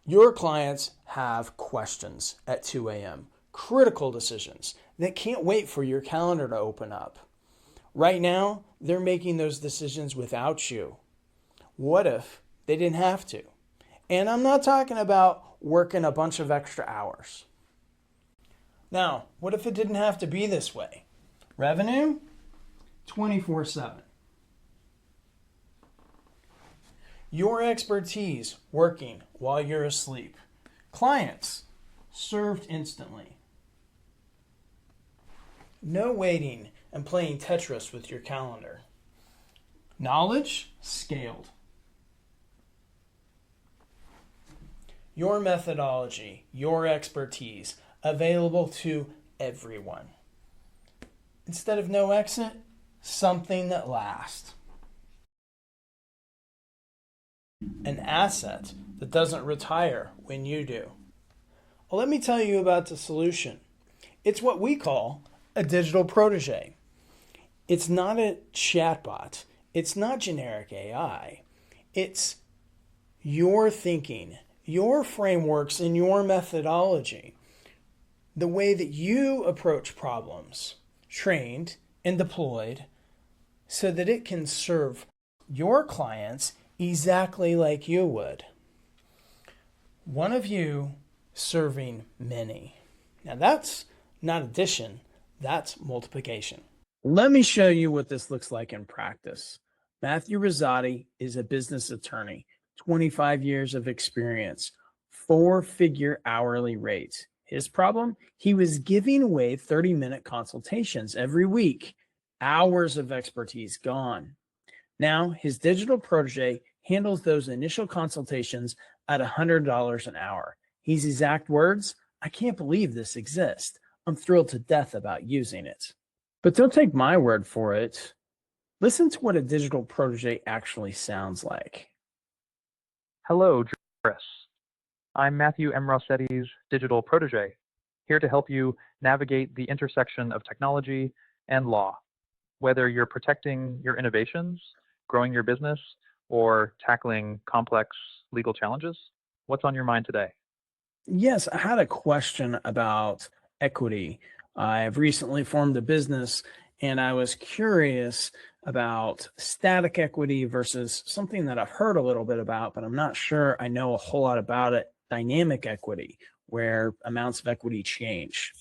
Your clients have questions at 2 a.m., critical decisions that can't wait for your calendar to open up. Right now, they're making those decisions without you. What if they didn't have to? And I'm not talking about working a bunch of extra hours. Now, what if it didn't have to be this way? Revenue, 24/7. Your expertise working while you're asleep. Clients served instantly. No waiting and playing Tetris with your calendar. Knowledge scaled. Your methodology, your expertise, available to everyone. Instead of no exit, something that lasts. An asset that doesn't retire when you do. Well, let me tell you about the solution. It's what we call a digital protege. It's not a chatbot. It's not generic AI. It's your thinking, your frameworks, and your methodology. The way that you approach problems, trained and deployed, so that it can serve your clients exactly like you would. One of you serving many. Now that's not addition, that's multiplication. Let me show you what this looks like in practice. Matthew Rossetti is a business attorney, 25 years of experience, 4-figure hourly rates. His problem? He was giving away 30-minute consultations every week. Hours of expertise gone. Now, his digital protege handles those initial consultations at $100 an hour. His exact words, "I can't believe this exists. I'm thrilled to death about using it." But don't take my word for it. Listen to what a digital protege actually sounds like. Hello, Chris. I'm Matthew M. Rossetti's Digital Protégé, here to help you navigate the intersection of technology and law. Whether you're protecting your innovations, growing your business, or tackling complex legal challenges, what's on your mind today? Yes, I had a question about equity. I've recently formed a business and I was curious about static equity versus something that I've heard a little bit about, but I'm not sure I know a whole lot about it, dynamic equity, where amounts of equity change.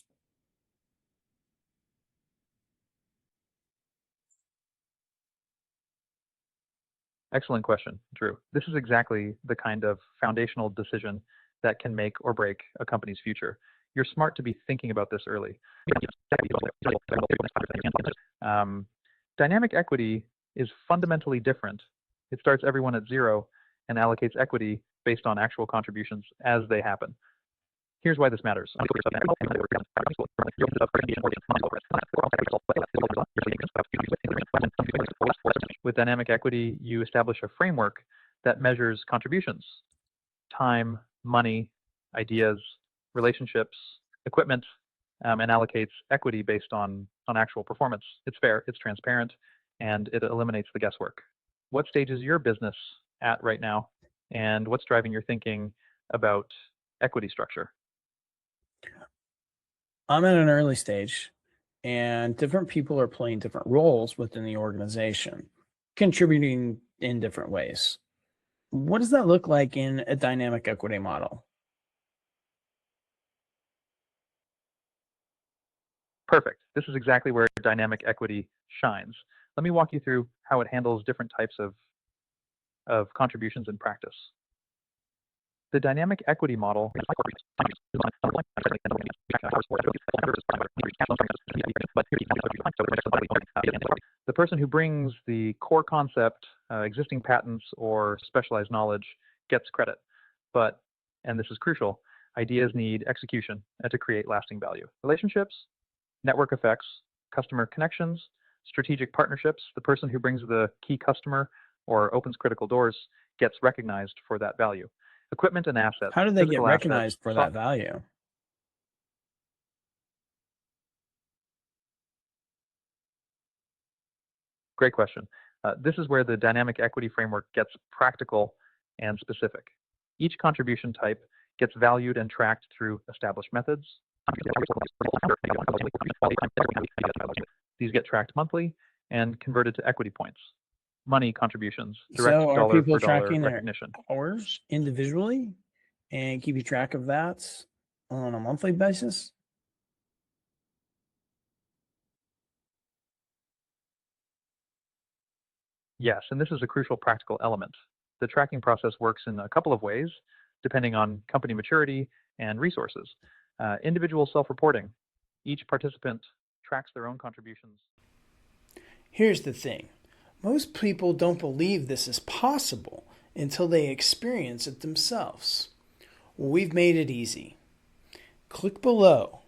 Excellent question, Drew. This is exactly the kind of foundational decision that can make or break a company's future. You're smart to be thinking about this early. Dynamic equity is fundamentally different. It starts everyone at zero and allocates equity based on actual contributions as they happen. Here's why this matters. With dynamic equity, you establish a framework that measures contributions, time, money, ideas, relationships, equipment, and allocates equity based on actual performance. It's fair, it's transparent, and it eliminates the guesswork. What stage is your business at right now, and what's driving your thinking about equity structure? I'm at an early stage, and different people are playing different roles within the organization, contributing in different ways. What does that look like in a dynamic equity model? Perfect. This is exactly where dynamic equity shines. Let me walk you through how it handles different types of contributions in practice. The dynamic equity model the person who brings the core concept, existing patents, or specialized knowledge gets credit. But, and this is crucial, ideas need execution to create lasting value. Relationships, network effects, customer connections, strategic partnerships, the person who brings the key customer or opens critical doors gets recognized for that value. Equipment and assets. How do they get recognized for that value? Great question. This is where the dynamic equity framework gets practical and specific. Each contribution type gets valued and tracked through established methods. These get tracked monthly and converted to equity points, money contributions, direct So are dollar people for dollar tracking their recognition. hours individually and keeping track of that on a monthly basis? Yes, and this is a crucial practical element. The tracking process works in a couple of ways, depending on company maturity and resources. Individual self-reporting. Each participant tracks their own contributions. Here's the thing. Most people don't believe this is possible until they experience it themselves. Well, we've made it easy. Click below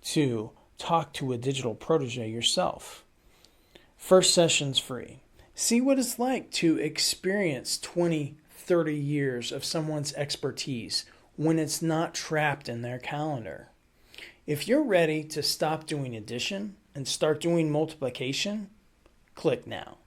to talk to a digital protege yourself. First session's free. See what it's like to experience 20, 30 years of someone's expertise when it's not trapped in their calendar. If you're ready to stop doing addition and start doing multiplication, click now.